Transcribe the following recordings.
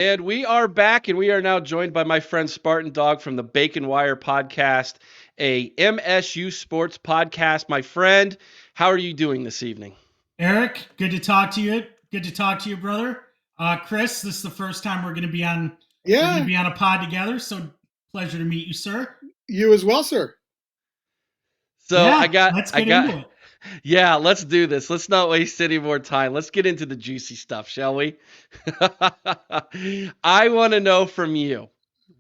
And we are back, and we are now joined by my friend Spartan Dog from the Bacon Wire Podcast, a MSU Sports Podcast. My friend, how are you doing this evening? Eric, good to talk to you. Good to talk to you, brother. Chris, this is the first time we're going to be on. We're going to Yeah, be on a pod together. So pleasure to meet you, sir. you as well, sir. So Yeah, let's get into it. Yeah, let's do this. Let's not waste any more time. Let's get into the juicy stuff, shall we? I want to know from you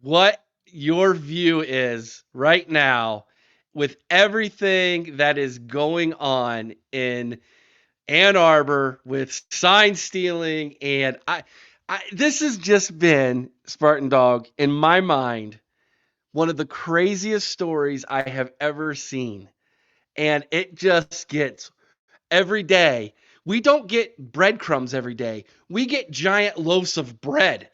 what your view is right now with everything that is going on in Ann Arbor with sign stealing. And this has just been, Spartan Dog, in my mind, one of the craziest stories I have ever seen. And it just gets every day. We don't get breadcrumbs every day. We get giant loaves of bread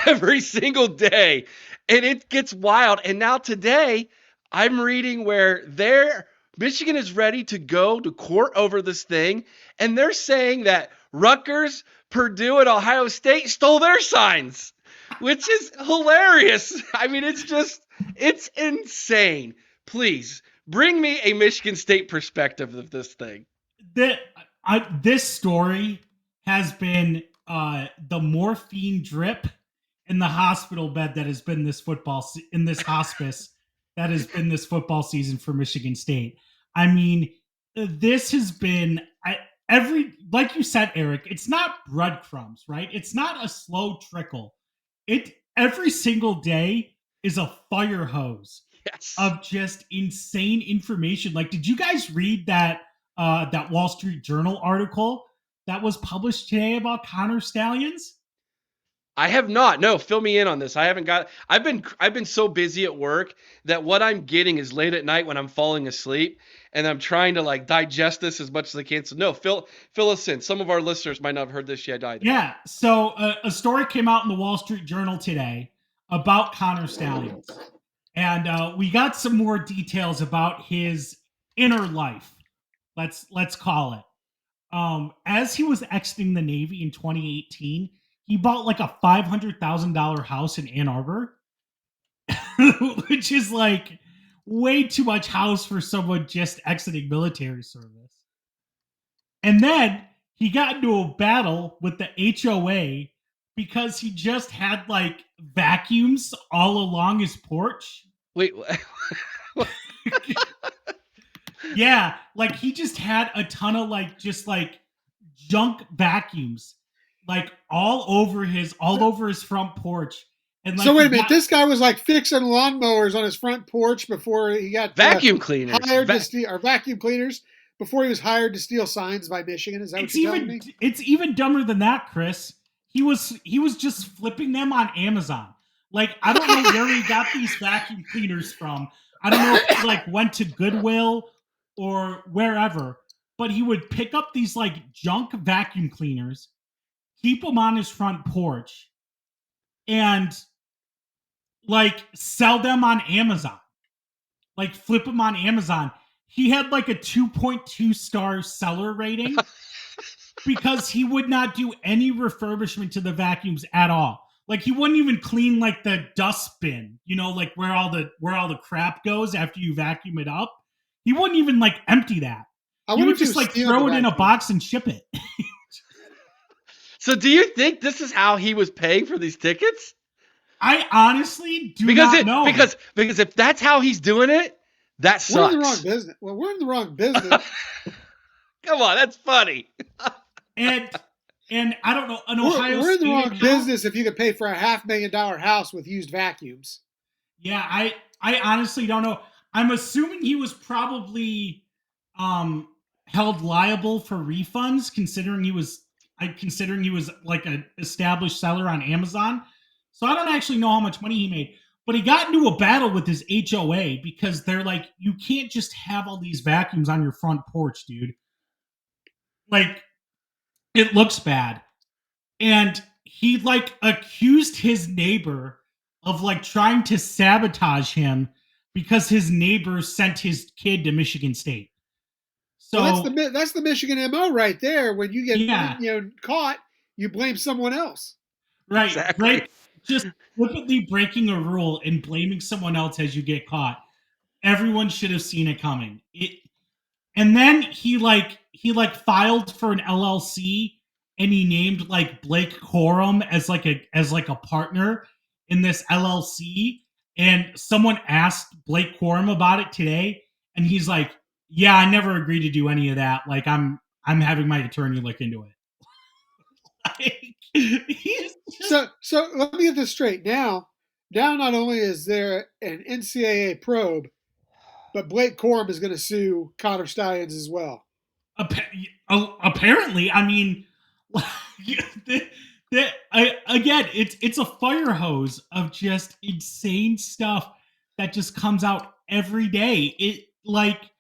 every single day. And it gets wild. And now today, I'm reading where Michigan is ready to go to court over this thing. And they're saying that Rutgers, Purdue, and Ohio State stole their signs, which is hilarious. I mean, it's insane. Please bring me a Michigan State perspective of this thing. This story has been the morphine drip in the hospital bed that has been in this hospice that has been this football season for Michigan State. I mean, this has been like you said, Eric. It's not breadcrumbs, right? It's not a slow trickle. Every single day is a fire hose of just insane information. Like, did you guys read that Wall Street Journal article that was published today about Connor Stallions? I have not. No, fill me in on this. I've been so busy at work that what I'm getting is late at night when I'm falling asleep, and I'm trying to like digest this as much as I can. So no, fill us in. Some of our listeners might not have heard this yet either. Yeah. So a story came out in the Wall Street Journal today about Connor Stallions, and we got some more details about his inner life. Let's call it. As he was exiting the Navy in 2018, he bought like a $500,000 house in Ann Arbor, which is like way too much house for someone just exiting military service. And then he got into a battle with the HOA because he just had like vacuums all along his porch. Wait. Yeah, like he just had a ton of like junk vacuums like all over his front porch. And like, so wait a minute, this guy was like fixing lawnmowers on his front porch before he got vacuum cleaners hired to steal, or vacuum cleaners before he was hired to steal signs by Michigan. Is that what you're telling me? It's even dumber than that, Chris. He was just flipping them on Amazon. Like, I don't know where he got these vacuum cleaners from. I don't know if he like went to Goodwill or wherever, but he would pick up these like junk vacuum cleaners, keep them on his front porch, and like sell them on Amazon. Like flip them on Amazon. He had like a 2.2 star seller rating because he would not do any refurbishment to the vacuums at all. Like he wouldn't even clean like the dust bin, you know, like where all the crap goes after you vacuum it up. He wouldn't even like empty that. He would just like throw it in a box and ship it. So do you think this is how he was paying for these tickets? I honestly do not know. Because if that's how he's doing it, that sucks. We're in the wrong business. Well, we're in the wrong business. Come on, that's funny. and I don't know. We're in the wrong business if you could pay for a $500,000 house with used vacuums. Yeah, I honestly don't know. I'm assuming he was probably held liable for refunds, considering he was like an established seller on Amazon. So I don't actually know how much money he made. But he got into a battle with his HOA because they're like, you can't just have all these vacuums on your front porch, dude. Like, it looks bad. And he like accused his neighbor of like trying to sabotage him because his neighbor sent his kid to Michigan State. So well, that's the Michigan MO right there. When you get caught, you blame someone else. Right. Exactly. Just flippantly breaking a rule and blaming someone else as you get caught. Everyone should have seen it coming. And then he filed for an LLC and he named like Blake Corum as like a partner in this LLC. And someone asked Blake Corum about it today, and he's like, "Yeah, I never agreed to do any of that. Like, I'm having my attorney look into it." Like, So let me get this straight. Now not only is there an NCAA probe, but Blake Corum is going to sue Connor Stallions as well. Apparently, I mean, again, it's a fire hose of just insane stuff that just comes out every day. It like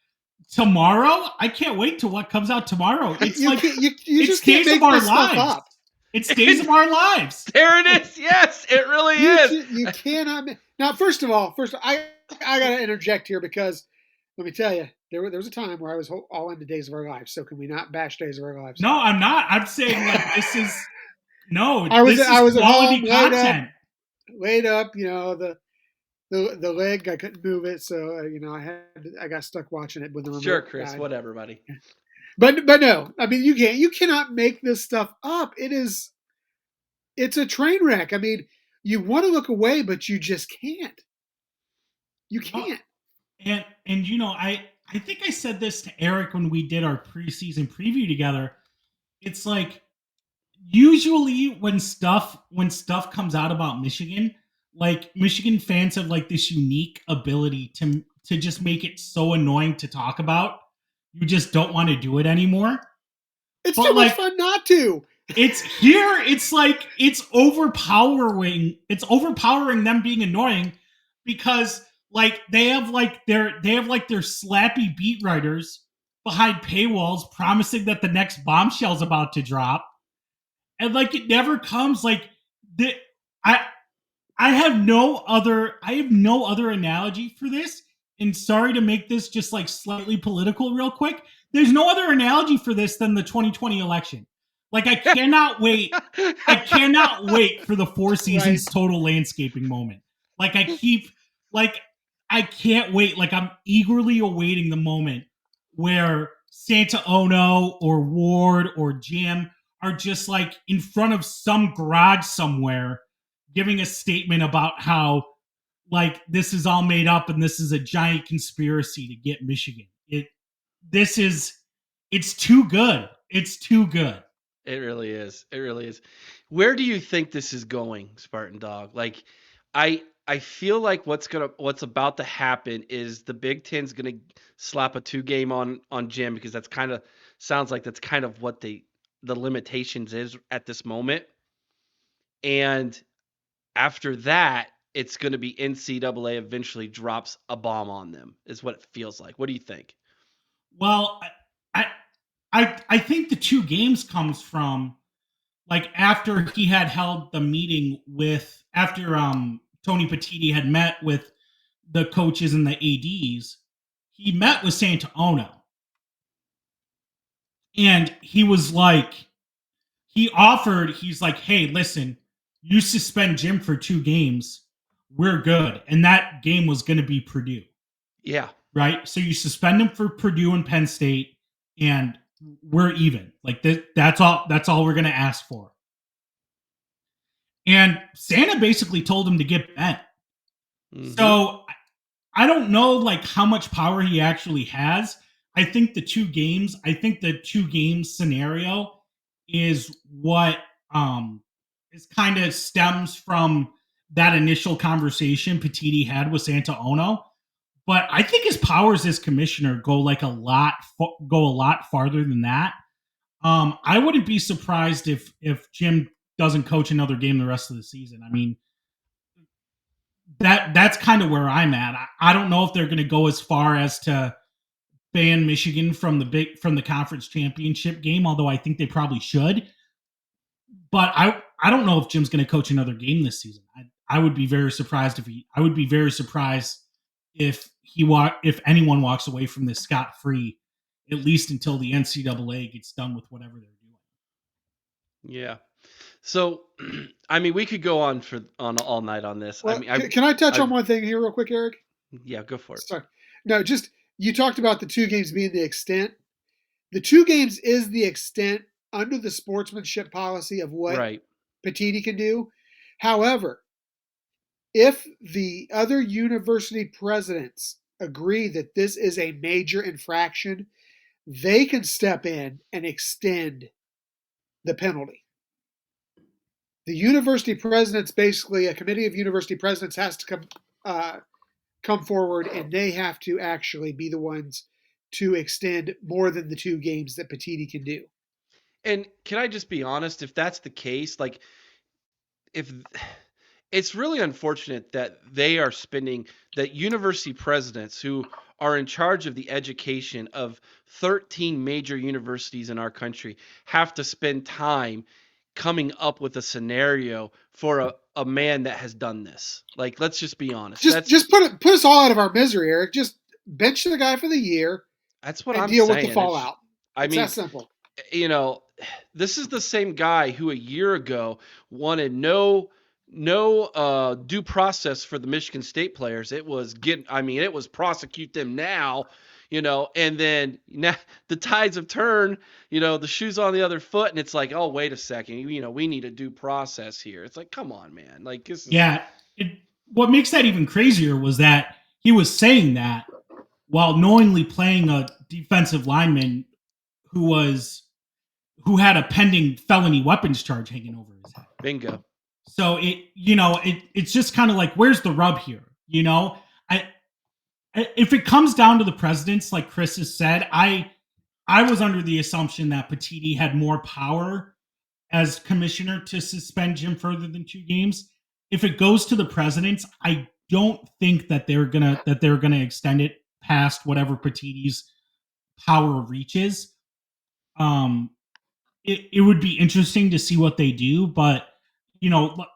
tomorrow, I can't wait to what comes out tomorrow. It's you like you just can't make this stuff up. It's days of our lives. There it is. Yes, it really is. You cannot. Now, first of all, I got to interject here because let me tell you, there was a time where I was all into Days of Our Lives. So can we not bash Days of Our Lives? No, I'm not. I'm saying like this is no. I was quality at home, content. Laid up. You know the leg. I couldn't move it, so I got stuck watching it with the remote. Sure, Chris. died. Whatever, buddy. But no, I mean you cannot make this stuff up. It's a train wreck. I mean, you want to look away, but you just can't. You can't. And I think I said this to Eric when we did our preseason preview together. It's like usually when stuff comes out about Michigan, like Michigan fans have like this unique ability to just make it so annoying to talk about. You just don't want to do it anymore. It's too much fun not to. It's here. It's like it's overpowering. It's overpowering them being annoying because like they have their slappy beat writers behind paywalls promising that the next bombshell's about to drop, and like it never comes. Like I have no other analogy for this. And sorry to make this just like slightly political real quick. There's no other analogy for this than the 2020 election. Like I cannot wait. I cannot wait for the Four Seasons total landscaping moment. Like I can't wait. Like I'm eagerly awaiting the moment where Santa Ono or Ward or Jim are just like in front of some garage somewhere giving a statement about how like this is all made up and this is a giant conspiracy to get Michigan. It's too good. It's too good. It really is. It really is. Where do you think this is going, Spartan Dog? Like I feel like what's about to happen is the Big Ten's gonna slap a 2-game on Jim because that's kind of sounds like that's kind of what the limitations is at this moment. And after that, it's going to be NCAA eventually drops a bomb on them, is what it feels like. What do you think? Well, I think the 2 games comes from like after he had held the meeting after Tony Petitti had met with the coaches and the ADs, he met with Santa Ono. And he was like, he's like, hey, listen, you suspend Jim for 2 games. We're good. And that game was going to be Purdue. Yeah. Right? So you suspend him for Purdue and Penn State, and we're even. Like that's all we're going to ask for. And Santa basically told him to get bent. Mm-hmm. So I don't know like how much power he actually has. I think the 2 games scenario is what is kind of stems from that initial conversation Petitti had with Santa Ono. But I think his powers as commissioner go a lot farther than that. I wouldn't be surprised if Jim doesn't coach another game the rest of the season. I mean, that's kind of where I'm at. I don't know if they're going to go as far as to ban Michigan from the conference championship game, although I think they probably should. But I don't know if Jim's going to coach another game this season. I would be very surprised if anyone walks away from this scot-free, at least until the NCAA gets done with whatever they're doing. Yeah. So, I mean, we could go on all night on this. Well, I mean, can I touch on one thing here real quick, Eric? yeah, go for it. Sorry. No, just you talked about the 2 games being the extent. The 2 games is the extent under the sportsmanship policy of what Right. Petiti can do. However, if the other university presidents agree that this is a major infraction, they can step in and extend the penalty. The university presidents, basically a committee of university presidents, has to come forward, and they have to actually be the ones to extend more than the 2 games that Petiti can do. And can I just be honest? If that's the case, like, if it's really unfortunate that they are spending, that university presidents who are in charge of the education of 13 major universities in our country have to spend time coming up with a scenario for a man that has done this. Like, let's just be honest. Just put us all out of our misery, Eric. Just bench the guy for the year. That's what and I'm deal saying. with the fallout. It's that simple. You know, this is the same guy who a year ago wanted no due process for the Michigan State players. It was it was prosecute them now, and then now the tides have turned, the shoe's on the other foot, and it's like, oh, wait a second, we need a due process here. It's like, come on, man. Like, this is... Yeah. What makes that even crazier was that he was saying that while knowingly playing a defensive lineman who had a pending felony weapons charge hanging over his head. Bingo. So it's just kind of like, where's the rub here? If it comes down to the presidents, like Chris has said, I was under the assumption that Petiti had more power as commissioner to suspend Jim further than 2 games. If it goes to the presidents, I don't think that they're gonna extend it past whatever Petiti's power reaches. It would be interesting to see what they do, but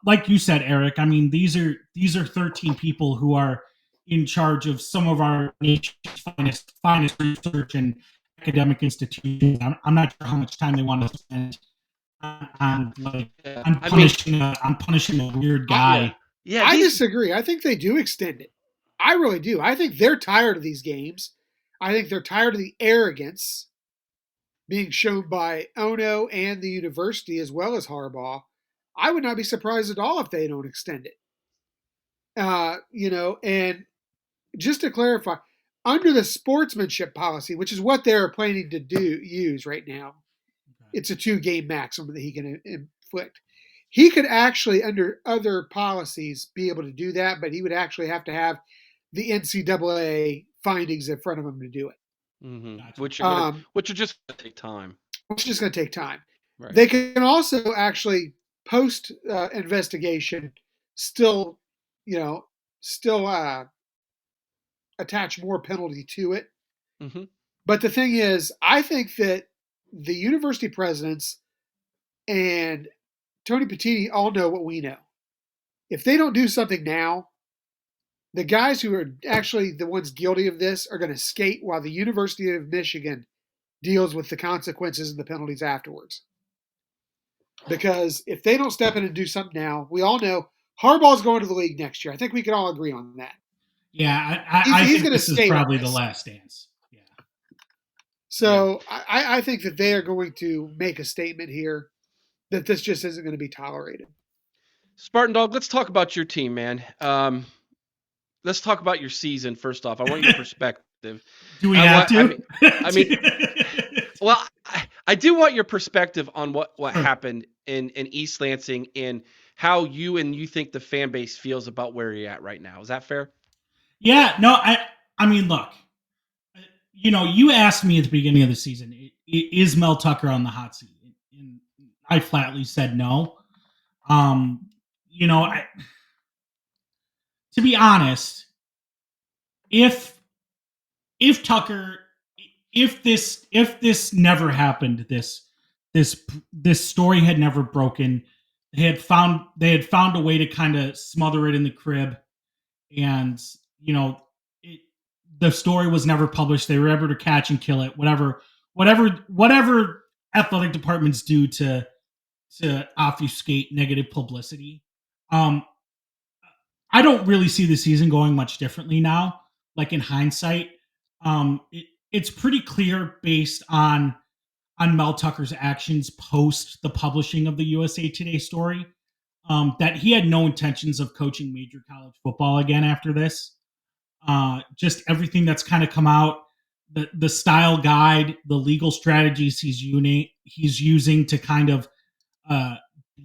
like you said, Eric, I mean, these are 13 people who are in charge of some of our nation's finest research and academic institutions. I'm not sure how much time they want to spend on punishing a weird guy. Yeah, I disagree. I think they do extend it. I really do. I think they're tired of these games. I think they're tired of the arrogance being shown by Ono and the university as well as Harbaugh. I would not be surprised at all if they don't extend it. And just to clarify, under the sportsmanship policy, which is what they're planning to use right now, it's a 2-game maximum that he can inflict. He could actually, under other policies, be able to do that, but he would actually have to have the NCAA findings in front of him to do it. Mm-hmm. Which are just going to take time. Which is just going to take time. Right. They can also actually post investigation still attach more penalty to it. Mm-hmm. But the thing is, I think that the university presidents and Tony Petiti all know what we know. If they don't do something now, the guys who are actually the ones guilty of this are going to skate while the University of Michigan deals with the consequences and the penalties afterwards. Because if they don't step in and do something now, we all know Harbaugh's going to the league next year. I think we can all agree on that. Yeah, I think this is probably the last dance. Yeah. So yeah. I think that they are going to make a statement here that this just isn't going to be tolerated. Spartan Dog, let's talk about your team, man. Let's talk about your season first off. I want your perspective. Do we have to? I mean, well, I do want your perspective on what happened in East Lansing and how you think the fan base feels about where you're at right now. Is that fair? Yeah. No, I mean, look, you asked me at the beginning of the season, is Mel Tucker on the hot seat? And I flatly said no. To be honest, if this never happened, this story had never broken, they had found a way to kind of smother it in the crib, and the story was never published. They were able to catch and kill it. Whatever athletic departments do to to obfuscate negative publicity. I don't really see the season going much differently now. Like in hindsight, it's pretty clear based on Mel Tucker's actions post the publishing of the USA Today story that he had no intentions of coaching major college football again after this. Just everything that's kind of come out, the style guide, the legal strategies he's using to kind of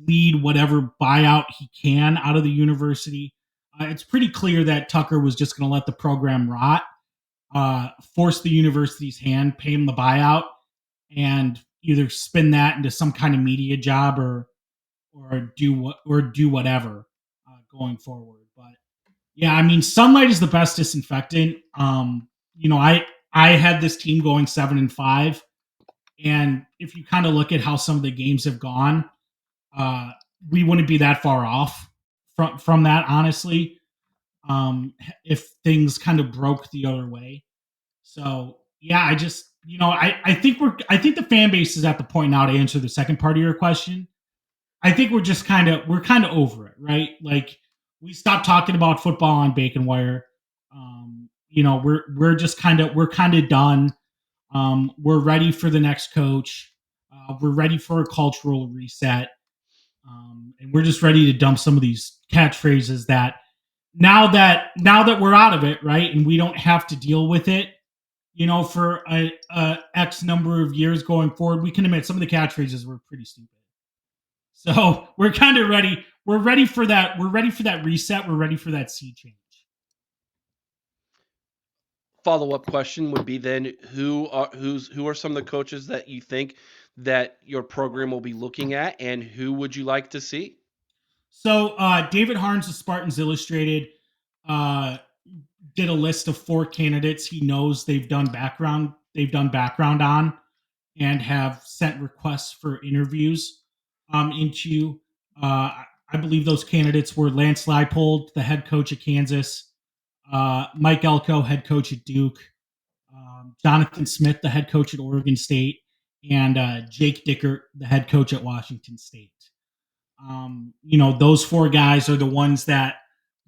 lead whatever buyout he can out of the university. It's pretty clear that Tucker was just going to let the program rot, force the university's hand, pay him the buyout, and either spin that into some kind of media job or do whatever going forward. But yeah, I mean, sunlight is the best disinfectant. I had this team going 7-5, and if you kind of look at how some of the games have gone, we wouldn't be that far off from that, honestly. If things kind of broke the other way. So yeah, I just I think the fan base is at the point now to answer the second part of your question. I think we're kind of over it, right? Like we stopped talking about football on Bacon Wire. We're kind of done. We're ready for the next coach. We're ready for a cultural reset. And we're just ready to dump some of these catchphrases that now that we're out of it, right? And we don't have to deal with it, for a X number of years going forward. We can admit some of the catchphrases were pretty stupid. So we're kind of ready. We're ready for that. We're ready for that reset. We're ready for that sea change. Follow-up question would be then who are some of the coaches that you think that your program will be looking at, and who would you like to see? So David Harns of Spartans Illustrated did a list of 4 candidates he knows they've done background on and have sent requests for interviews into. I believe those candidates were Lance Leipold, the head coach at Kansas, Mike Elko, head coach at Duke, Jonathan Smith, the head coach at Oregon State, and Jake Dickert, the head coach at Washington State. Those 4 guys are the ones that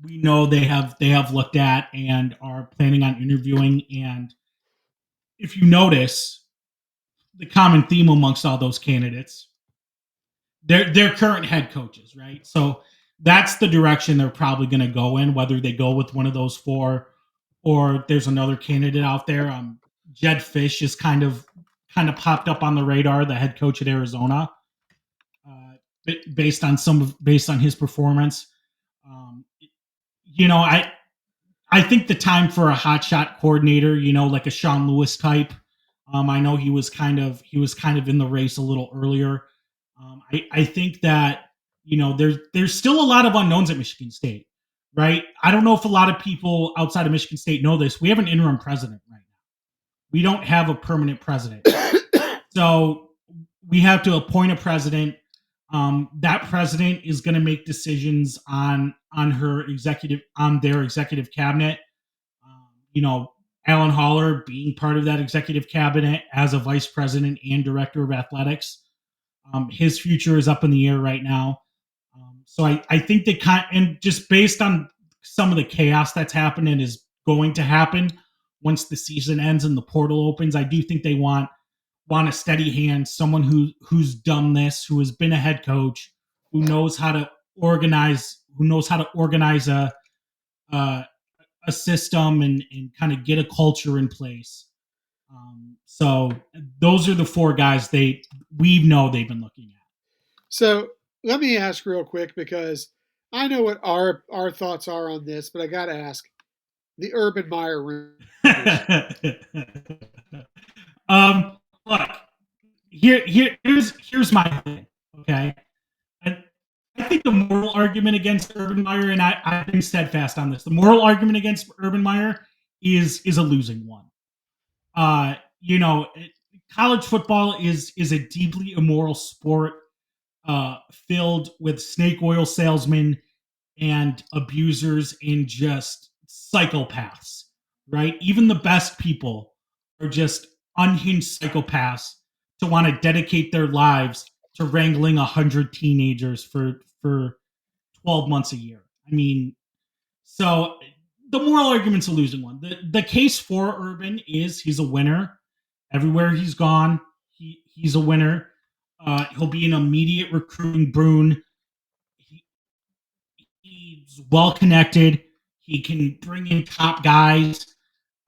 we know they have looked at and are planning on interviewing. And if you notice, the common theme amongst all those candidates, they're current head coaches, right? So that's the direction they're probably going to go in, whether they go with one of those 4 or there's another candidate out there. Jed Fish is kind of popped up on the radar, the head coach at Arizona, based on his performance. I think the time for a hotshot coordinator, like a Sean Lewis type. I know he was kind of in the race a little earlier. I think that there's still a lot of unknowns at Michigan State, right? I don't know if a lot of people outside of Michigan State know this. We have an interim president right now. We don't have a permanent president, so we have to appoint a president. That president is going to make decisions on their executive cabinet. Alan Haller being part of that executive cabinet as a vice president and director of athletics. His future is up in the air right now. So I think and just based on some of the chaos that's happened and is going to happen once the season ends and the portal opens, I do think they want a steady hand, someone who's done this, who has been a head coach, who knows how to organize a system and kind of get a culture in place. So those are the 4 guys we know they've been looking at. So let me ask real quick, because I know what our thoughts are on this, but I got to ask the Urban Meyer room. Look, here's my thing. Okay, I think the moral argument against Urban Meyer, and I've been steadfast on this, the moral argument against Urban Meyer is a losing one. College football is a deeply immoral sport, filled with snake oil salesmen and abusers and just psychopaths, right? Even the best people are just unhinged psychopaths to want to dedicate their lives to wrangling 100 teenagers for 12 months a year. I mean, so the moral argument's a losing one. The case for Urban is he's a winner. Everywhere he's gone, he's a winner. He'll be an immediate recruiting boon. He's well connected. He can bring in top guys.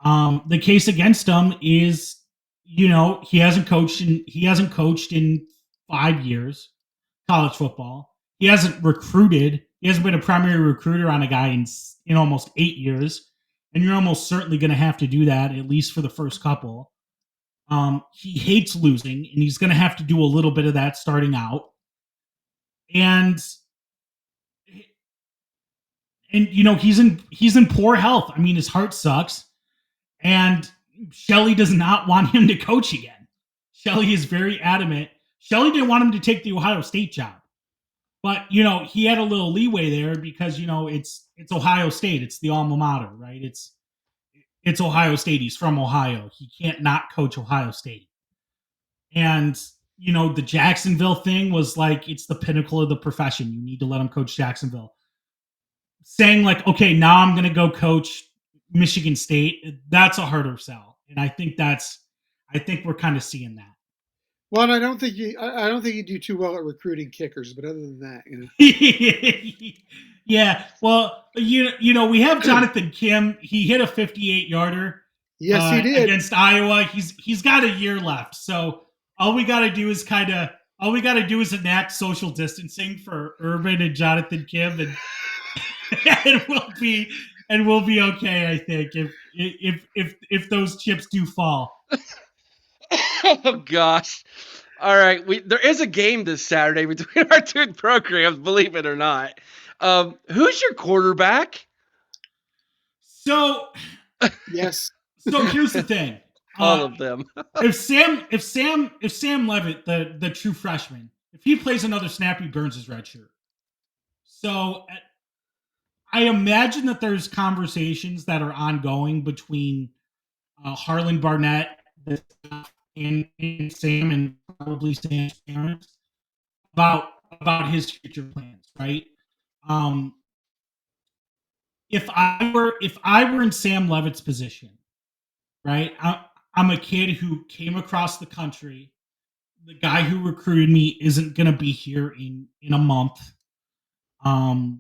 The case against him is, he hasn't coached in 5 years, college football. He hasn't recruited. He hasn't been a primary recruiter on a guy in almost 8 years. And you're almost certainly going to have to do that, at least for the first couple. He hates losing, and he's going to have to do a little bit of that starting out. And he's in poor health. I mean, his heart sucks. And Shelley does not want him to coach again. Shelley is very adamant. Shelley didn't want him to take the Ohio State job. But, he had a little leeway there because, it's Ohio State. It's the alma mater, right? It's Ohio State. He's from Ohio. He can't not coach Ohio State. And, the Jacksonville thing was like, it's the pinnacle of the profession. You need to let him coach Jacksonville. Saying like, okay, now I'm going to go coach Michigan State, that's a harder sell. And I think we're kind of seeing that. Well, and I don't think you do too well at recruiting kickers, but other than that, Yeah. Well, we have Jonathan Kim. He hit a 58-yarder. Yes, he did against Iowa. He's got a year left. So all we got to do is enact social distancing for Urban and Jonathan Kim, and we'll be okay. I think if those chips do fall. Oh gosh! All right, there is a game this Saturday between our two programs. Believe it or not, who's your quarterback? So yes. So here's the thing. All of them. if Sam Levitt, the true freshman, if he plays another snap, he burns his red shirt. So I imagine that there's conversations that are ongoing between Harlan Barnett and Sam, and probably Sam's parents about his future plans, right? If I were in Sam Levitt's position, right? I'm a kid who came across the country. The guy who recruited me isn't going to be here in a month. I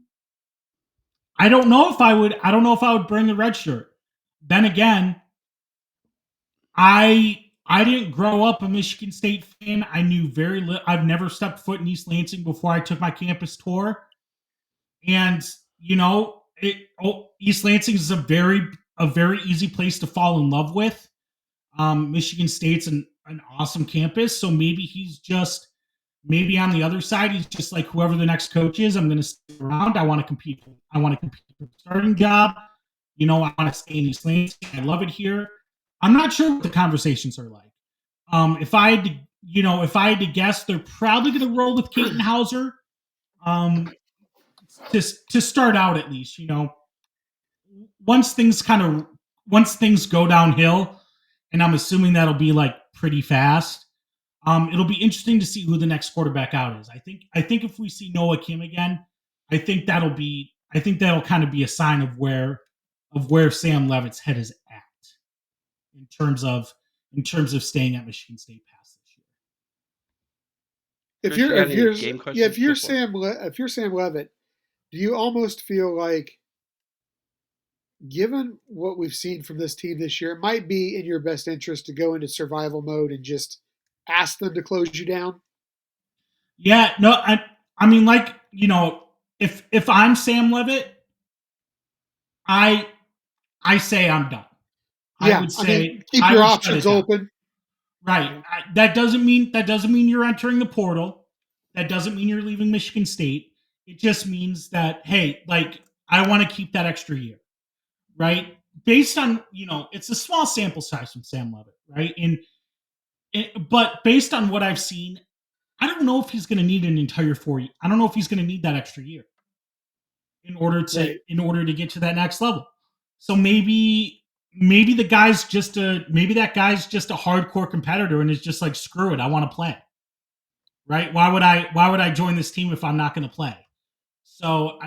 don't know if I would bring the red shirt. Then again, I didn't grow up a Michigan State fan. I knew very little. I've never stepped foot in East Lansing before I took my campus tour. And, East Lansing is a very easy place to fall in love with. Michigan State's an awesome campus. So maybe on the other side, he's just like, whoever the next coach is, I'm going to stay around. I want to compete for the starting job. I want to stay in East Lansing. I love it here. I'm not sure what the conversations are like. If I had to guess, they're probably going to roll with Caton Hauser. To start out, at least, once things go downhill, and I'm assuming that'll be like pretty fast. It'll be interesting to see who the next quarterback out is. I think if we see Noah Kim again, I think that'll kind of be a sign of where Sam Levitt's head is at in terms of staying at Michigan State past this year. If you're Sam Levitt, do you almost feel like, given what we've seen from this team this year, it might be in your best interest to go into survival mode and just ask them to close you down? Yeah, no, I mean, like, if I'm Sam Levitt, I say I'm done. Yeah, I would say keep your options open. Right. That doesn't mean you're entering the portal. That doesn't mean you're leaving Michigan State. It just means that, hey, like, I want to keep that extra year, right? Based on, it's a small sample size from Sam Levitt, right? But based on what I've seen, I don't know if he's going to need an entire 4 years. I don't know if he's going to need that extra year in order to get to that next level. So maybe that guy's just a hardcore competitor and is just like, screw it, I want to play. right? Why would I join this team if I'm not going to play? So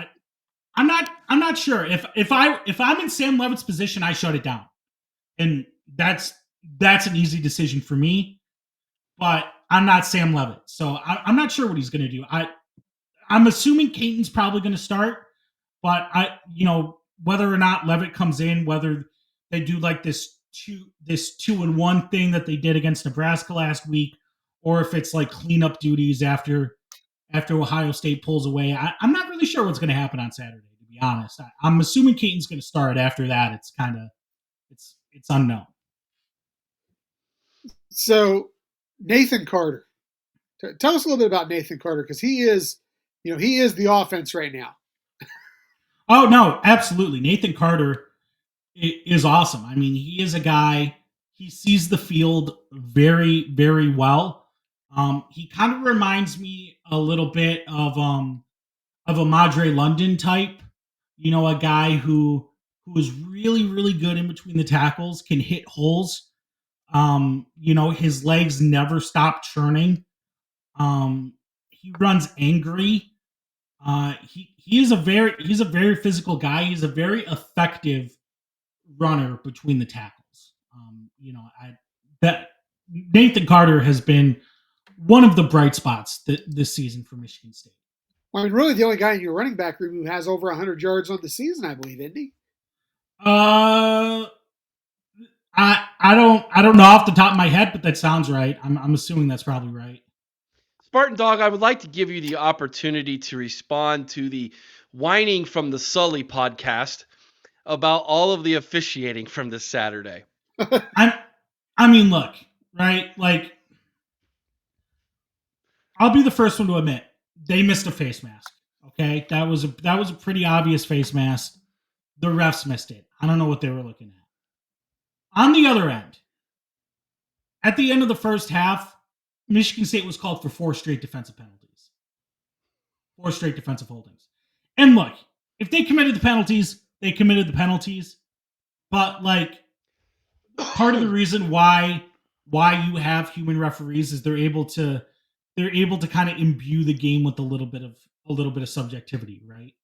I'm not sure if I'm in Sam Levitt's position, I shut it down, and that's an easy decision for me. But I'm not Sam Levitt, so I'm not sure what he's going to do. I'm assuming Caton's probably going to start, but whether or not Levitt comes in, whether they do like this 2-1 thing that they did against Nebraska last week, or if it's like cleanup duties after Ohio State pulls away, I'm not really sure what's going to happen on Saturday. To be honest, I'm assuming Caton's going to start. After that, it's kind of it's unknown. So Nathan Carter, tell us a little bit about Nathan Carter, because he is the offense right now. Oh no, absolutely. Nathan Carter is awesome. I mean, he is a guy. He sees the field very, very well. He kind of reminds me a little bit of a Madre London type. A guy who is really, really good in between the tackles, can hit holes. His legs never stop churning. He runs angry. He's a very physical guy. He's a very effective runner between the tackles. That Nathan Carter has been one of the bright spots this season for Michigan State. Well, I mean, really, the only guy in your running back room who has over 100 yards on the season, I believe, isn't he? I don't know off the top of my head, but that sounds right. I'm assuming that's probably right. Spartan Dog, I would like to give you the opportunity to respond to the Whining from the Sully podcast about all of the officiating from this Saturday. I mean, look, right? Like, I'll be the first one to admit they missed a face mask. Okay, that was a pretty obvious face mask. The refs missed it. I don't know what they were looking at. On the other end, at the end of the first half, Michigan State was called for 4 straight defensive penalties. 4 straight defensive holdings. And look, if they committed the penalties, they committed the penalties. But like, part of the reason why you have human referees is they're able to kind of imbue the game with a little bit of subjectivity, right?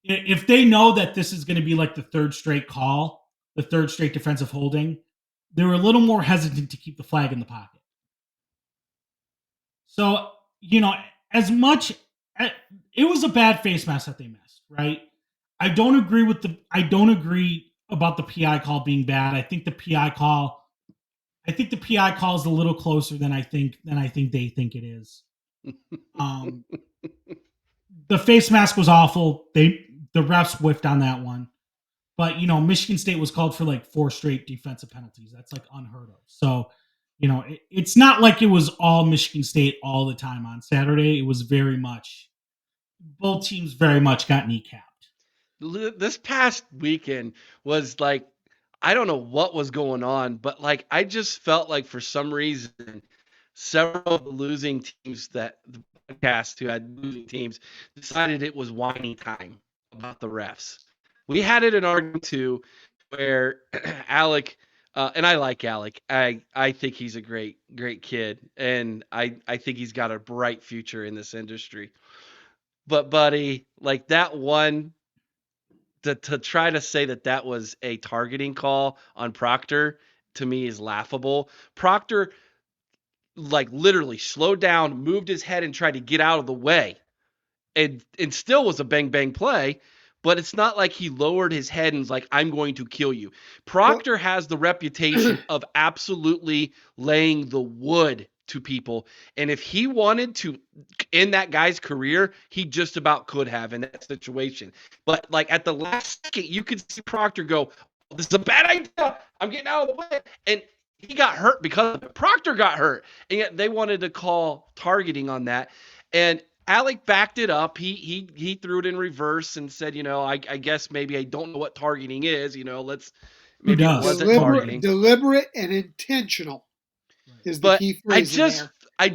If they know that this is going to be like the 3rd straight call, the 3rd straight defensive holding, they're a little more hesitant to keep the flag in the pocket. So, as much it was a bad face mask that they missed, right? I don't agree about the PI call being bad. I think the PI call is a little closer than I think they think it is. The face mask was awful. The refs whiffed on that one. But, Michigan State was called for like 4 straight defensive penalties. That's like unheard of. So, it's not like it was all Michigan State all the time on Saturday. It was very much, both teams very much got kneecapped. This past weekend was like, I don't know what was going on, but like, I just felt like for some reason, several of the losing teams that the podcast who had losing teams decided it was whining time about the refs. We had it in argument too, where Alec, and I like Alec. I think he's a great kid, and I think he's got a bright future in this industry. But buddy, like that one, to try to say that was a targeting call on Proctor, to me is laughable. Proctor like literally slowed down, moved his head, and tried to get out of the way, and still was a bang bang play. But it's not like he lowered his head and was like, I'm going to kill you. Proctor has the reputation of absolutely laying the wood to people. And if he wanted to end that guy's career, he just about could have in that situation. But like at the last second, you could see Proctor go, this is a bad idea. I'm getting out of the way. And he got hurt because of it. Proctor got hurt. And yet they wanted to call targeting on that. And Alec backed it up. He threw it in reverse and said, I guess maybe I don't know what targeting is. Let's maybe it wasn't targeting. Deliberate and intentional is the key phrase. I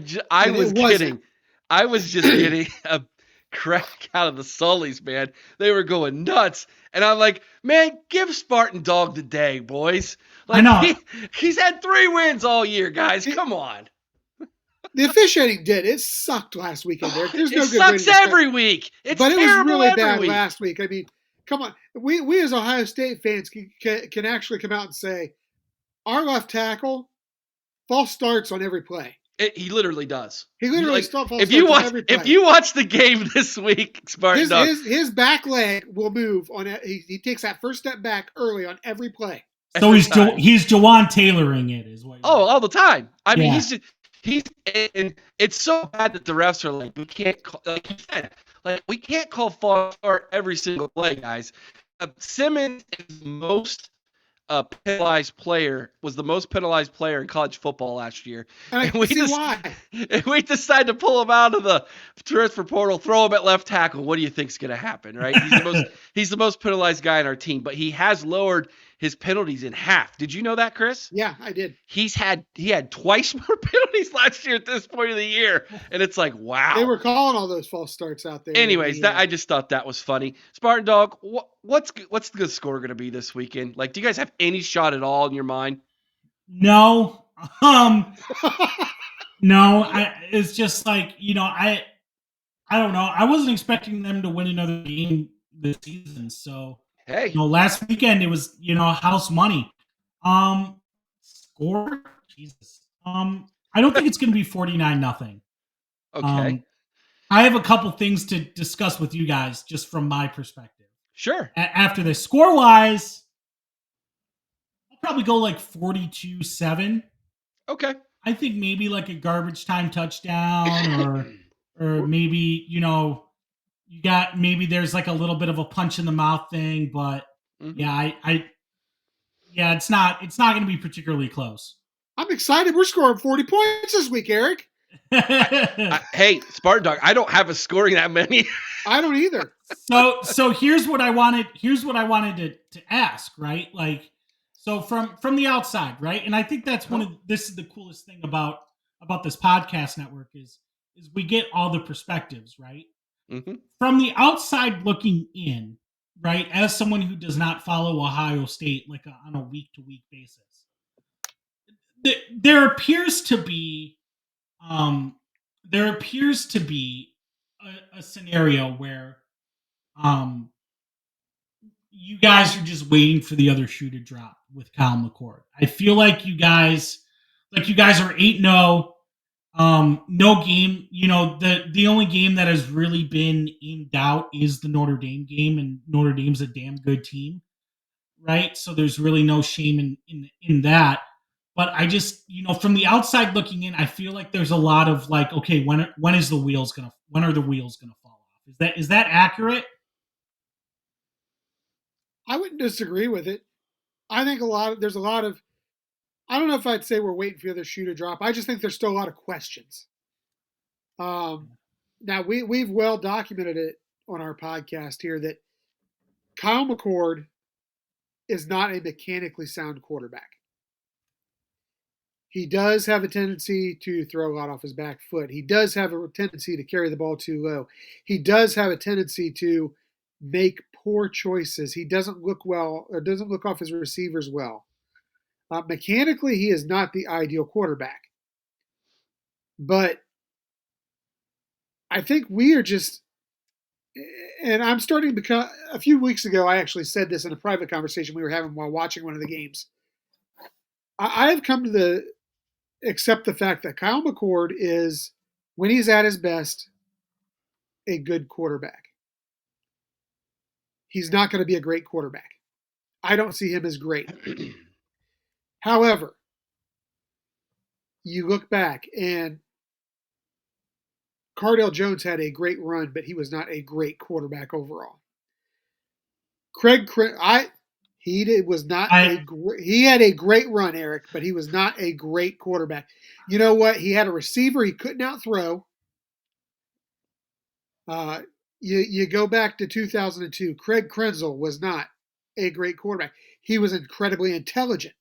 was kidding. I was just getting a crack out of the Sullys, man. They were going nuts. And I'm like, man, give Spartan Dog the day, boys. Like, I know. He's had 3 wins all year, guys. Come on. The officiating did. It sucked last weekend, Eric. There's no It good way to sucks describe every week. It's but it was terrible really every bad week. last week. I mean, come on. We as Ohio State fans can actually come out and say our left tackle false starts on every play. He literally does. He literally false starts on every play. If you watch the game this week, Spartan Dog, his back leg will move on it. He takes that first step back early on every play. So he's Jawan tailoring it, is what. All the time. I mean, he's and it's so bad that the refs are like, we can't call, like you said, like we can't call false start every single play, guys. Simmons is the most was the most penalized player in college football last year. And I see why. And we decided to pull him out of the transfer portal, throw him at left tackle. What do you think's going to happen, right? He's the most penalized guy in our team, but he has lowered his penalties in half. Did you know that, Chris? Yeah, I did. He had twice more penalties last year at this point of the year, and it's like, wow. They were calling all those false starts out there. Anyways, I just thought that was funny. Spartan Dog, what's the score going to be this weekend? Like, do you guys have any shot at all in your mind? No. No. It's just like, I don't know. I wasn't expecting them to win another game this season, so. Hey. Last weekend it was, house money. Score? Jesus. I don't think it's going to be 49-0. Okay. I have a couple things to discuss with you guys just from my perspective. Sure. After this, score-wise, I'll probably go like 42-7. Okay. I think maybe like a garbage time touchdown or maybe, maybe there's like a little bit of a punch in the mouth thing, but it's not going to be particularly close. I'm excited. We're scoring 40 points this week, Eric. Hey, Spartan Dog, I don't have a scoring that many. I don't either. So here's what I wanted to ask, right? Like, so from the outside, right? And I think that's this is the coolest thing about this podcast network is we get all the perspectives, right? Mm-hmm. From the outside looking in, right, as someone who does not follow Ohio State like on a week-to-week basis, there appears to be a scenario where you guys are just waiting for the other shoe to drop with Kyle McCord. I feel like you guys are 8-0. No game, the only game that has really been in doubt is the Notre Dame game, and Notre Dame's a damn good team, right? So there's really no shame in that. But I just, from the outside looking in, I feel like there's a lot of like, okay, when are the wheels gonna fall off? Is that accurate? I wouldn't disagree with it. I think there's a lot of, I don't know if I'd say we're waiting for the other shoe to drop. I just think there's still a lot of questions. Now, we've well documented it on our podcast here that Kyle McCord is not a mechanically sound quarterback. He does have a tendency to throw a lot off his back foot. He does have a tendency to carry the ball too low. He does have a tendency to make poor choices. He doesn't look well, or doesn't look off his receivers well. Mechanically, he is not the ideal quarterback. But I think we are just, and I'm starting to become, a few weeks ago, I actually said this in a private conversation we were having while watching one of the games. I have come to accept the fact that Kyle McCord is, when he's at his best, a good quarterback. He's not going to be a great quarterback. I don't see him as great. However, you look back and Cardale Jones had a great run, but he was not a great quarterback overall. He had a great run, Eric, but he was not a great quarterback. You know what? He had a receiver he couldn't outthrow. You go back to 2002. Craig Krenzel was not a great quarterback. He was incredibly intelligent.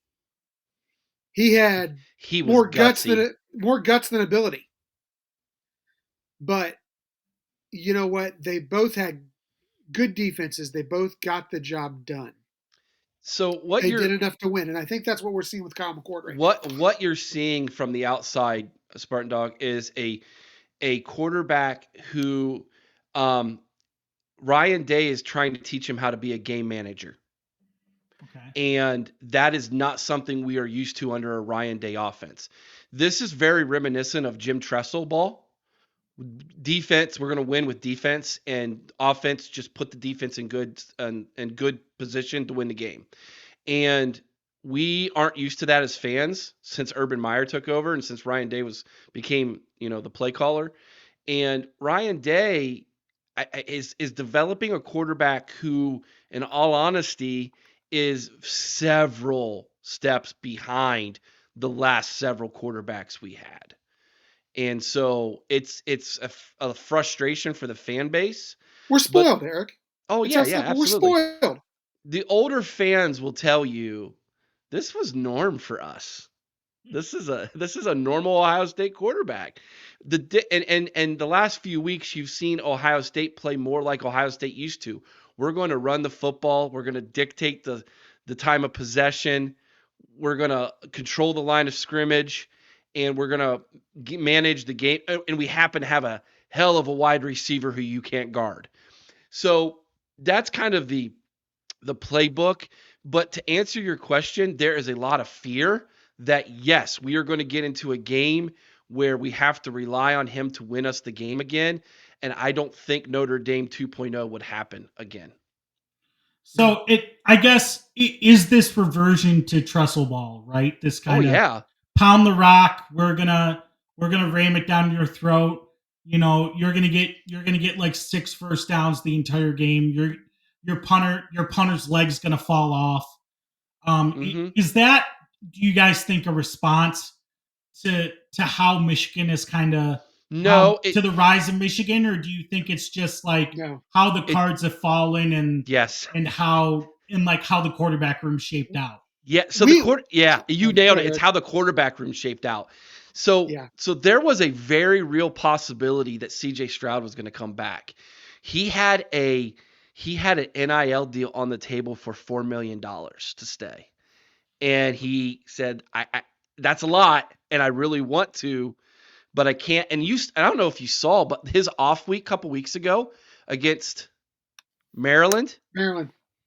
He had more guts than ability. But you know what? They both had good defenses. They both got the job done. So they did enough to win, and I think that's what we're seeing with Kyle McCord right now. What you're seeing from the outside Spartan Dog, is a quarterback who Ryan Day is trying to teach him how to be a game manager. Okay. And that is not something we are used to under a Ryan Day offense. This is very reminiscent of Jim Tressel ball. Defense, we're going to win with defense, and offense, just put the defense in good position to win the game. And we aren't used to that as fans since Urban Meyer took over and since Ryan Day became the play caller. And Ryan Day is developing a quarterback who, in all honesty, is several steps behind the last several quarterbacks we had. And so it's a frustration for the fan base. We're spoiled, Eric. Oh, it's yeah, absolutely. absolutely. We're spoiled. The older fans will tell you this was norm for us. This is a normal Ohio State quarterback. And the last few weeks you've seen Ohio State play more like Ohio State used to. We're going to run the football. We're going to dictate the time of possession. We're going to control the line of scrimmage, and we're going to manage the game. And we happen to have a hell of a wide receiver who you can't guard. So that's kind of the playbook. But to answer your question, there is a lot of fear that, yes, we are going to get into a game where we have to rely on him to win us the game again. And I don't think Notre Dame 2.0 would happen again. So I guess, is this reversion to Tressel ball, right? This kind of pound the rock. We're gonna ram it down your throat. You're gonna get like 6 first downs the entire game. Your punter's leg's gonna fall off. Is that, do you guys think, a response to how Michigan is kind of to the rise of Michigan, or do you think it's just like how the cards have fallen and how the quarterback room shaped out? Yeah, so you nailed it. It's how the quarterback room shaped out. So there was a very real possibility that CJ Stroud was going to come back. He had an NIL deal on the table for $4 million to stay. And he said, I that's a lot, and I really want to, but I can't. And I don't know if you saw, but his off week a couple weeks ago against Maryland,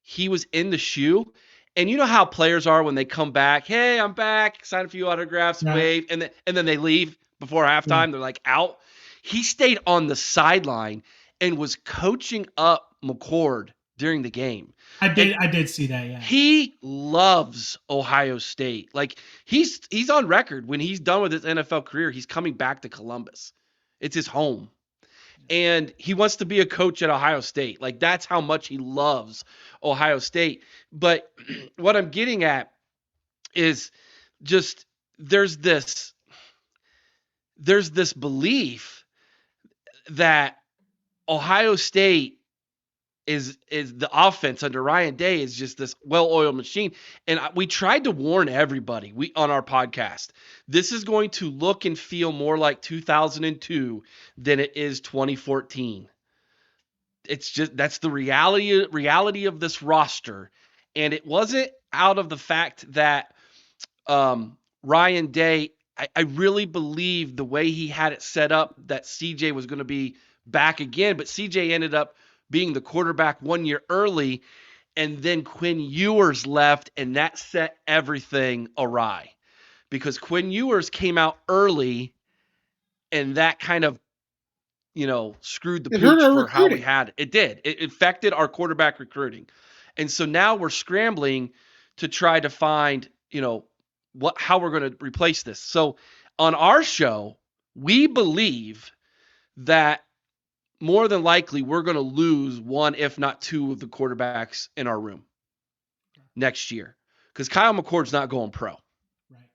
he was in the shoe. And you know how players are when they come back, hey, I'm back, sign a few autographs, wave, and then they leave before halftime. They're like out. He stayed on the sideline and was coaching up McCord during the game. I did see that, yeah. He loves Ohio State. Like, he's on record. When he's done with his NFL career, he's coming back to Columbus. It's his home. And he wants to be a coach at Ohio State. Like, that's how much he loves Ohio State. But what I'm getting at is just there's this belief that Ohio State is the offense under Ryan Day is just this well-oiled machine. And we tried to warn everybody on our podcast. This is going to look and feel more like 2002 than it is 2014. It's just, that's the reality of this roster. And it wasn't out of the fact that Ryan Day, I really believe the way he had it set up that CJ was going to be back again, but CJ ended up being the quarterback 1 year early, and then Quinn Ewers left, and that set everything awry because Quinn Ewers came out early, and that kind of, screwed the pooch for how we had it. It did. It affected our quarterback recruiting. And so now we're scrambling to try to find, how we're going to replace this. So on our show, we believe that more than likely we're going to lose one, if not two, of the quarterbacks in our room next year because Kyle McCord's not going pro. Right.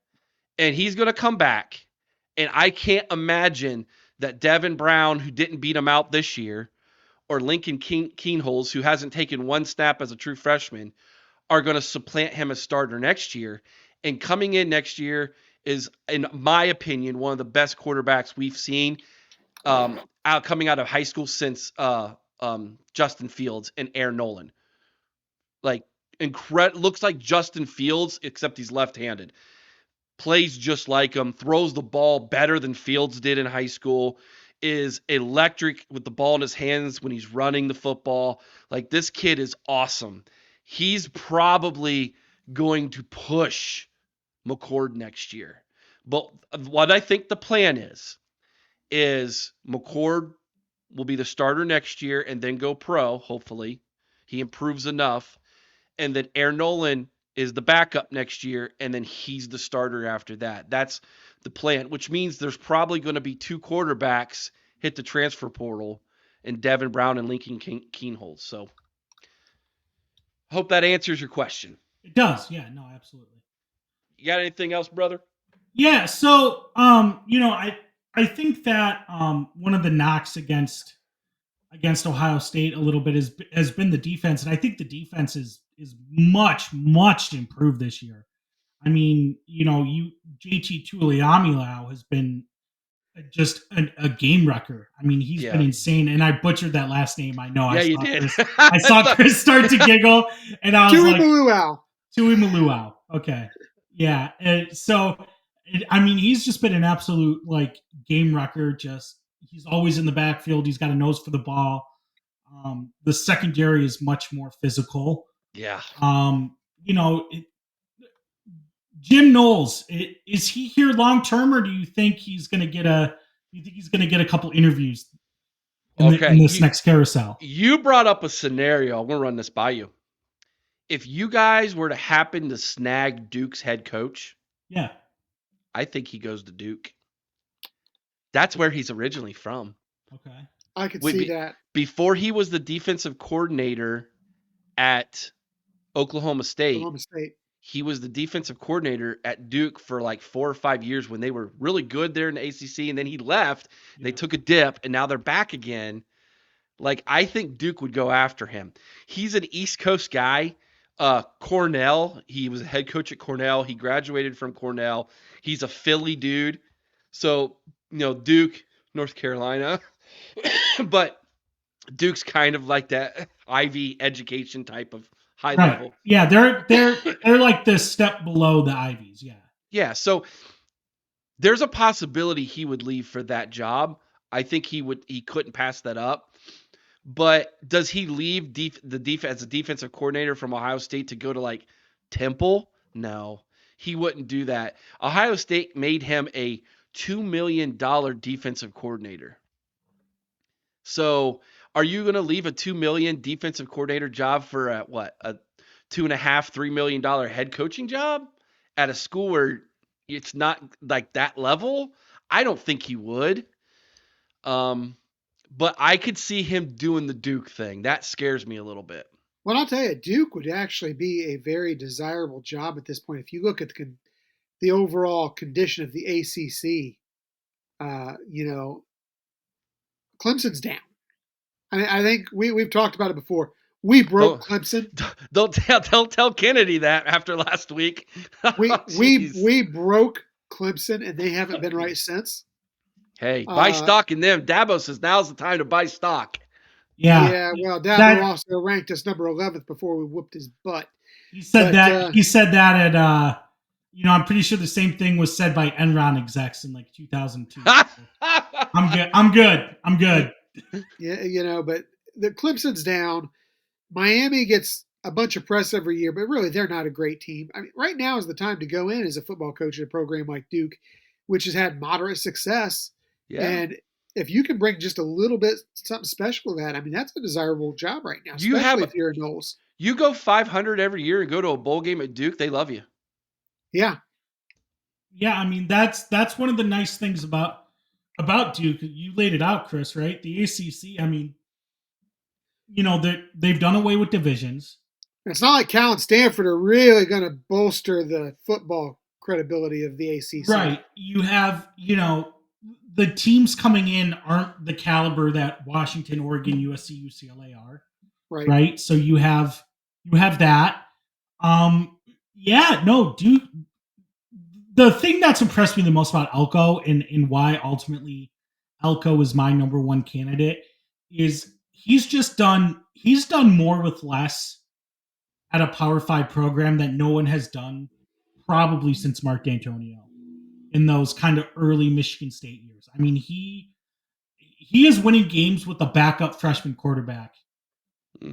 And he's going to come back. And I can't imagine that Devin Brown, who didn't beat him out this year, or Lincoln Keenholz, who hasn't taken one snap as a true freshman, are going to supplant him as starter next year. And coming in next year is, in my opinion, one of the best quarterbacks we've seen coming out of high school since Justin Fields and Aaron Nolan. Like, looks like Justin Fields, except he's left-handed. plays just like him, throws the ball better than Fields did in high school, is electric with the ball in his hands when he's running the football. Like, this kid is awesome. He's probably going to push McCord next year. But what I think the plan is McCord will be the starter next year and then go pro, hopefully. He improves enough. And then Aaron Nolan is the backup next year, and then he's the starter after that. That's the plan, which means there's probably going to be 2 quarterbacks hit the transfer portal, and Devin Brown and Lincoln Keenholz. So hope that answers your question. It does. Yeah, no, absolutely. You got anything else, brother? Yeah, so I think that one of the knocks against Ohio State a little bit has been the defense, and I think the defense is much improved this year. I mean, JT Tuileamilao has been just a game wrecker. I mean, he's been insane, and I butchered that last name. I know. Yeah, you did. I saw Chris start to giggle, and I was Tuileamilao. Okay, yeah, and so I mean, he's just been an absolute game wrecker. Just he's always in the backfield. He's got a nose for the ball. The secondary is much more physical. Yeah. Jim Knowles, is he here long term, or do you think he's going to get a couple interviews in this next carousel? You brought up a scenario. I'm going to run this by you. If you guys were to happen to snag Duke's head coach, yeah, I think he goes to Duke. That's where he's originally from. Okay. I could see that. Before he was the defensive coordinator at Oklahoma State, he was the defensive coordinator at Duke for like 4 or 5 years when they were really good there in the ACC, and then he left. Yeah. They took a dip, and now they're back again. Like, I think Duke would go after him. He's an East Coast guy. Cornell, he was a head coach at Cornell. He graduated from Cornell. He's a Philly dude. So, Duke, North Carolina. But Duke's kind of like that Ivy education type of high level. Yeah, they're like the step below the Ivies, yeah. Yeah, so there's a possibility he would leave for that job. I think he couldn't pass that up. But does he leave as a defensive coordinator from Ohio State to go to like Temple? No, he wouldn't do that. Ohio State made him a $2 million defensive coordinator. So are you going to leave a $2 million defensive coordinator job for a $2.5-3 million head coaching job at a school where it's not like that level? I don't think he would. But I could see him doing the Duke thing. That scares me a little bit. Well, I'll tell you, Duke would actually be a very desirable job at this point. If you look at the overall condition of the ACC, Clemson's down. I think we've talked about it before. We broke Clemson. Don't tell Kennedy that after last week. we broke Clemson, and they haven't been right since. Hey, buy stock in them. Dabo says now's the time to buy stock. Yeah. Yeah, well, Dabo also ranked us number 11th before we whooped his butt. He said that at I'm pretty sure the same thing was said by Enron execs in like 2002. I'm good. Yeah, but the Clemson's down. Miami gets a bunch of press every year, but really they're not a great team. I mean, right now is the time to go in as a football coach at a program like Duke, which has had moderate success. Yeah. And if you can bring just a little bit something special to that, I mean, that's a desirable job right now, especially if you're in Knowles. You go 500 every year and go to a bowl game at Duke, they love you. Yeah. Yeah, I mean, that's one of the nice things about Duke. You laid it out, Chris, right? The ACC, I mean, they've done away with divisions. It's not like Cal and Stanford are really going to bolster the football credibility of the ACC. Right. You have, the teams coming in aren't the caliber that Washington, Oregon, USC, UCLA are. Right. Right. So you have that. Duke. The thing that's impressed me the most about Elko and why ultimately Elko is my number one candidate is he's done more with less at a Power 5 program that no one has done probably since Mark D'Antonio in those kind of early Michigan State years. I mean, he is winning games with the backup freshman quarterback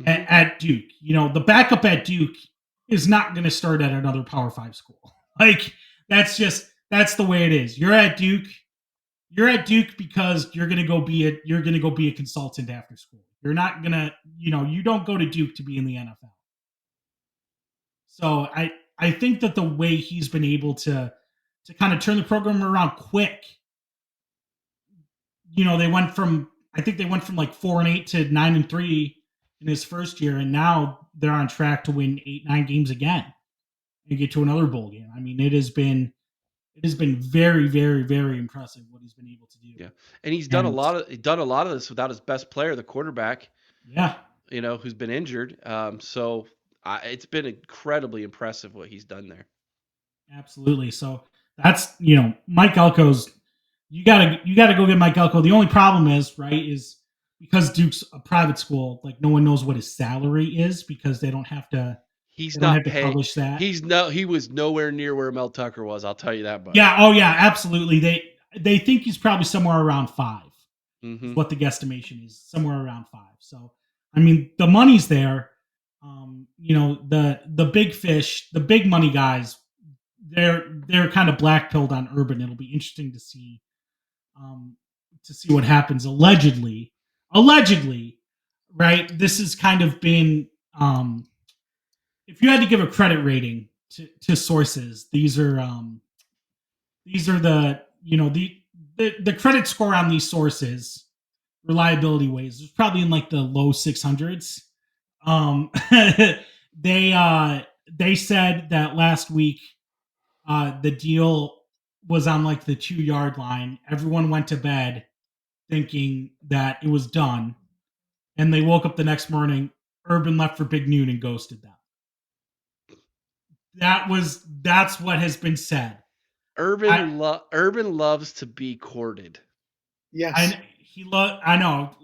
at Duke. You know, the backup at Duke is not going to start at another Power 5 school. Like, that's the way it is. You're at Duke because you're going to go be a consultant after school. You're not going to, you don't go to Duke to be in the NFL. So I think that the way he's been able to kind of turn the program around quick, they went from like 4-8 to 9-3 in his first year, and now they're on track to win 8-9 games again and get to another bowl game. I mean, it has been very, very, very impressive what he's been able to do. Yeah, and he's done a lot of this without his best player, the quarterback. Yeah, who's been injured. So it's been incredibly impressive what he's done there. Absolutely. So that's Mike Elko's. You gotta go get Mike Elko. The only problem is because Duke's a private school, like no one knows what his salary is because they don't have to. He's not paying. Publish that. He was nowhere near where Mel Tucker was. I'll tell you that. But yeah, oh yeah, absolutely. They think he's probably somewhere around 5. Mm-hmm. What the guesstimation is, somewhere around 5. So I mean, the money's there. The big fish, the big money guys, they're kind of black-pilled on Urban. It'll be interesting to see what happens. Allegedly, right? This has kind of been. If you had to give a credit rating to sources, these are the credit score on these sources, reliability ways, is probably in like the low 600s. They said that last week the deal was on like the 2-yard line. Everyone went to bed thinking that it was done, and they woke up the next morning. Urban left for Big Noon and ghosted them. That's what has been said. Urban loves to be courted. Yes, I know.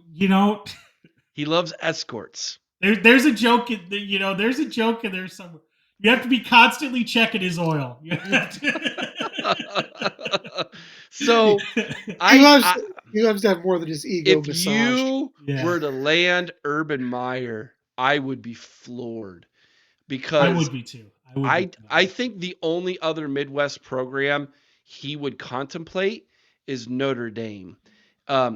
He loves escorts. There's a joke in there's a joke in there somewhere. You have to be constantly checking his oil. So he loves to have more than his ego massaged. If you were to land Urban Meyer, I would be floored because I would be too. I think the only other Midwest program he would contemplate is Notre Dame.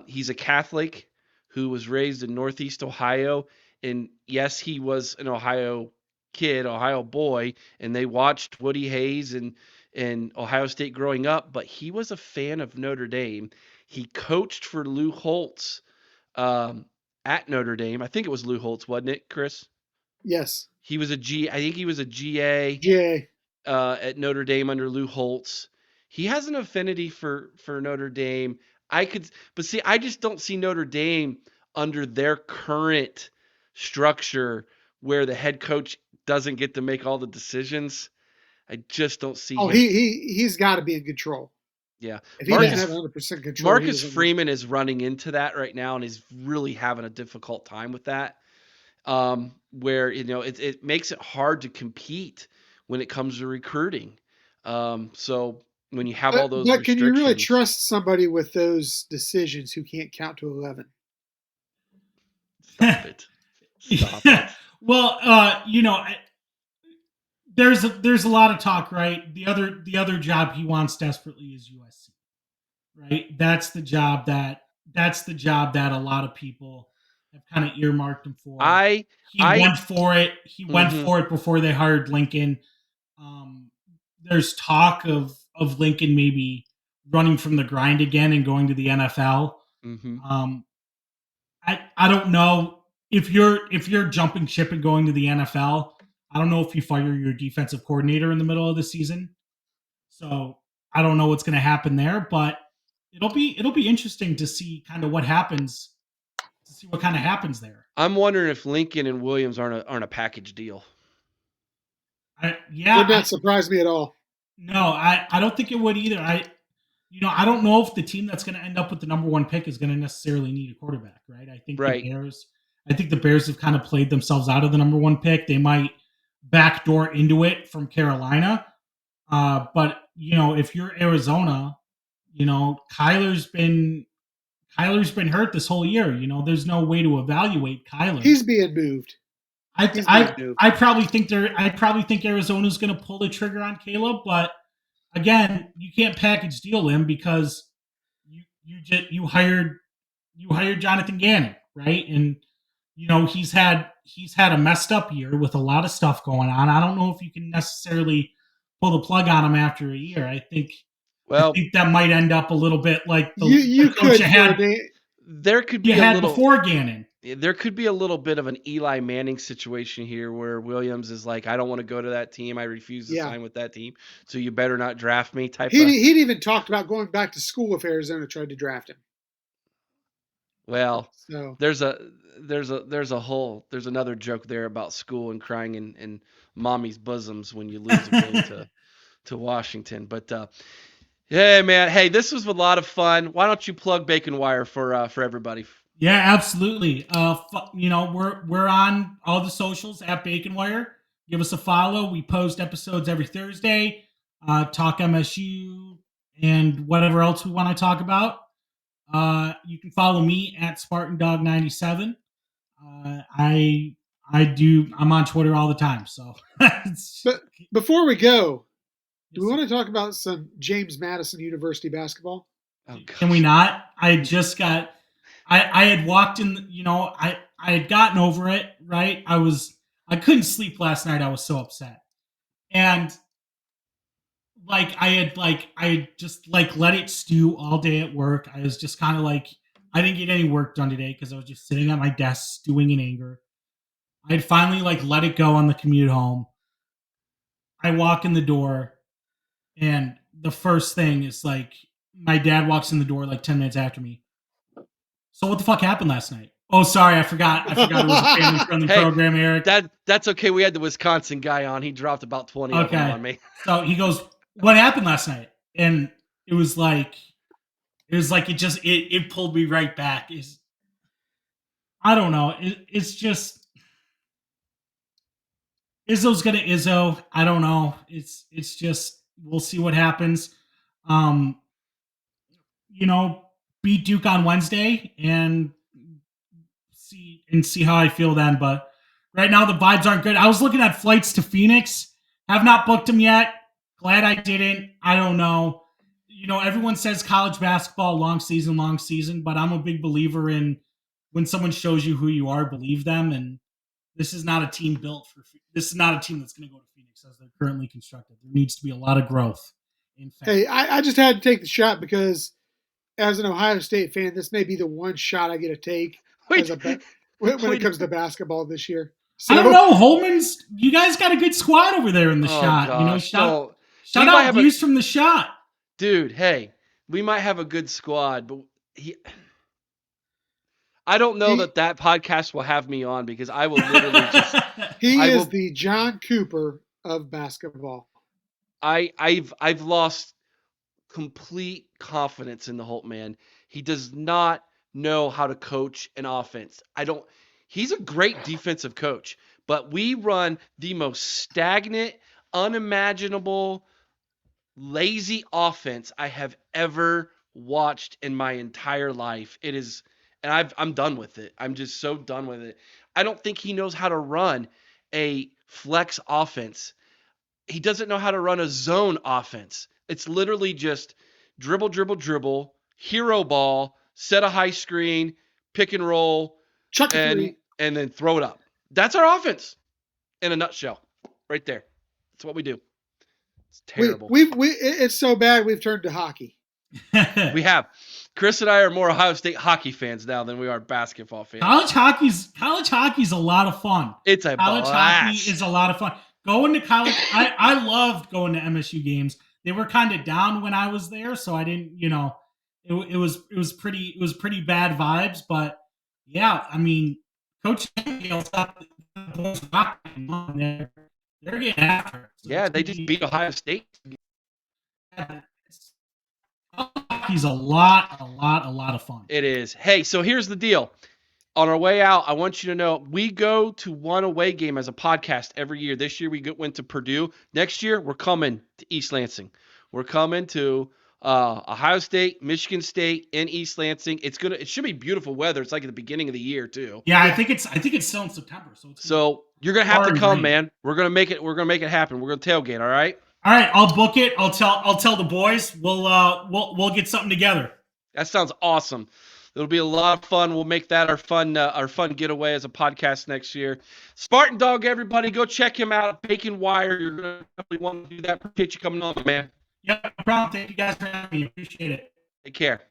He's a Catholic who was raised in Northeast Ohio. And yes, he was an Ohio kid, Ohio boy, and they watched Woody Hayes and Ohio State growing up, but he was a fan of Notre Dame. He coached for Lou Holtz at Notre Dame. I think it was Lou Holtz, wasn't it, Chris? Yes. I think he was a GA at Notre Dame under Lou Holtz. He has an affinity for Notre Dame. I just don't see Notre Dame under their current structure where the head coach doesn't get to make all the decisions. I just don't see him. He's got to be in control. Yeah. If he doesn't have 100% control. Marcus Freeman is running into that right now and is really having a difficult time with that. Where it makes it hard to compete when it comes to recruiting. So when you have all those restrictions. Can you really trust somebody with those decisions who can't count to 11? Stop it. Stop it. Well, there's a lot of talk, right? The other job he wants desperately is USC, right? That's the job that a lot of people have kind of earmarked him for. He went for it. He went for it before they hired Lincoln. There's talk of Lincoln maybe running from the grind again and going to the NFL. Mm-hmm. I don't know if you're jumping ship and going to the NFL. I don't know if you fire your defensive coordinator in the middle of the season. So I don't know what's going to happen there, but it'll be interesting to see kind of what happens. To see what kind of happens there. I'm wondering if Lincoln and Williams aren't a package deal. Would not surprise me at all. No, I don't think it would either. I don't know if the team that's going to end up with the number 1 pick is going to necessarily need a quarterback, right? I think the Bears have kind of played themselves out of the number 1 pick. They might backdoor into it from Carolina, But if you're Arizona, Kyler's been hurt this whole year. There's no way to evaluate Kyler. He's being moved. I probably think Arizona's going to pull the trigger on Caleb, but again, you can't package deal him because you hired Jonathan Gannon, right? And he's had a messed up year with a lot of stuff going on. I don't know if you can necessarily pull the plug on him after a year. I think that might end up a little bit like the coach you had. There could be a little before Gannon. There could be a little bit of an Eli Manning situation here where Williams is like, I don't want to go to that team. I refuse to sign with that team. So you better not draft me. He'd even talked about going back to school if Arizona tried to draft him. Well, there's another joke there about school and crying in mommy's bosoms when you lose a game to Washington. But yeah, man. Hey, this was a lot of fun. Why don't you plug Bacon Wire for everybody? Yeah, absolutely. We're on all the socials at Bacon Wire. Give us a follow. We post episodes every Thursday. Talk MSU and whatever else we want to talk about. You can follow me at Spartan Dog 97. I'm on Twitter all the time. So, but before we go, do we want to talk about some James Madison University basketball? Oh, can we not? I just got. I had walked in. I had gotten over it. Right. I couldn't sleep last night. I was so upset, and I had just let it stew all day at work. I was just kind of I didn't get any work done today because I was just sitting at my desk stewing in anger. I had finally let it go on the commute home. I walk in the door, and the first thing is my dad walks in the door 10 minutes after me. So what the fuck happened last night? Oh, sorry, I forgot it was a family-friendly program, Eric. That's okay. We had the Wisconsin guy on. He dropped about 20 of them on me. So he goes, "What happened last night?" And it was it pulled me right back. I don't know. It's just Izzo's gonna Izzo. I don't know. It's just we'll see what happens. Beat Duke on Wednesday and see how I feel then. But right now the vibes aren't good. I was looking at flights to Phoenix. Have not booked them yet. Glad I didn't. I don't know. Everyone says college basketball, long season, but I'm a big believer in when someone shows you who you are, believe them. And this is not a team this is not a team that's going to go to Phoenix as they're currently constructed. There needs to be a lot of growth. Hey, I just had to take the shot because as an Ohio State fan, this may be the one shot I get to take when it comes to basketball this year. So, I don't know, Holman's. You guys got a good squad over there in the shot. Gosh. Shout out views from the shot, dude. Hey, we might have a good squad, but I don't know that podcast will have me on because I will literally just. He is the John Cooper of basketball. I've lost complete confidence in the Holt man. He does not know how to coach an offense. He's a great defensive coach, but we run the most stagnant, unimaginable, lazy offense I have ever watched in my entire life. It is, and I'm done with it. I'm just so done with it. I don't think he knows how to run a flex offense. He doesn't know how to run a zone offense. It's literally just dribble, hero ball, set a high screen, pick and roll, chuck and then throw it up. That's our offense in a nutshell, right there. That's what we do. It's terrible. It's so bad we've turned to hockey. We have. Chris and I are more Ohio State hockey fans now than we are basketball fans. College hockey's a lot of fun. It's a college blast. Hockey is a lot of fun. Going to college, I loved going to MSU games. They were kind of down when I was there, so I didn't, it was pretty bad vibes. But yeah, I mean, Coach Hale's got the boys rocking. They're getting after it. So yeah, they just beat Ohio State. Hockey's a lot of fun. It is. Hey, so here's the deal. on our way out, I want you to know we go to one away game as a podcast every year. This year we went to Purdue. Next year we're coming to East Lansing. We're coming to Ohio State, Michigan State, and East Lansing. It should be beautiful weather. It's like at the beginning of the year too. Yeah, I think it's still in September. So you're gonna have to come, man. We're gonna make it happen. We're gonna tailgate. All right. All right, I'll book it. I'll tell the boys. We'll get something together. That sounds awesome. It'll be a lot of fun. We'll make that our fun getaway as a podcast next year. Spartan Dog, everybody, go check him out. Bacon Wire. You're gonna definitely want to do that. Appreciate you coming on, man. Yeah, no problem. Thank you guys for having me. Appreciate it. Take care.